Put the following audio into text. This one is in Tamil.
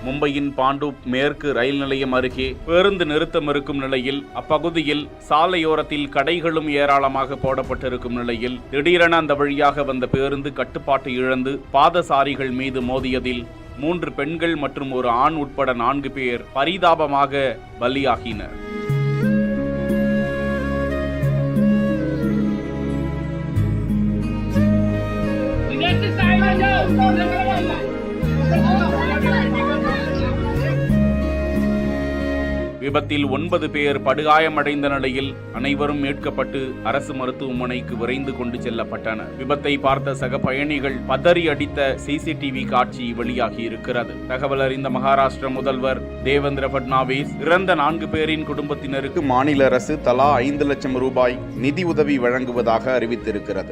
மும்பையின் பாண்டூப் மேற்கு ரயில் நிலையம் அருகே பேருந்து நிறுத்தம் இருக்கும் நிலையில் அப்பகுதியில் சாலையோரத்தில் கடைகளும் ஏராளமாக போடப்பட்டிருக்கும் நிலையில் திடீரென அந்த வழியாக வந்த பேருந்து கட்டுப்பாட்டை இழந்து பாதசாரிகள் மீது மோதியதில் 3 பெண்கள் மற்றும் ஒரு ஆண் உட்பட 4 பேர் பரிதாபமாக பலியாகினர். விபத்தில் 9 பேர் படுகாயமடைந்த நிலையில் அனைவரும் மீட்கப்பட்டு அரசு மருத்துவமனைக்கு விரைந்து கொண்டு செல்லப்பட்டனர். விபத்தை பார்த்த சக பயணிகள் பதறி அடித்த சிசிடிவி காட்சி வெளியாகி இருக்கிறது. தகவல் அறிந்த மகாராஷ்டிர முதல்வர் தேவேந்திர பட்னாவிஸ் இறந்த 4 பேரின் குடும்பத்தினருக்கு மாநில அரசு தலா 5 லட்சம் ரூபாய் நிதி உதவி வழங்குவதாக அறிவித்திருக்கிறது.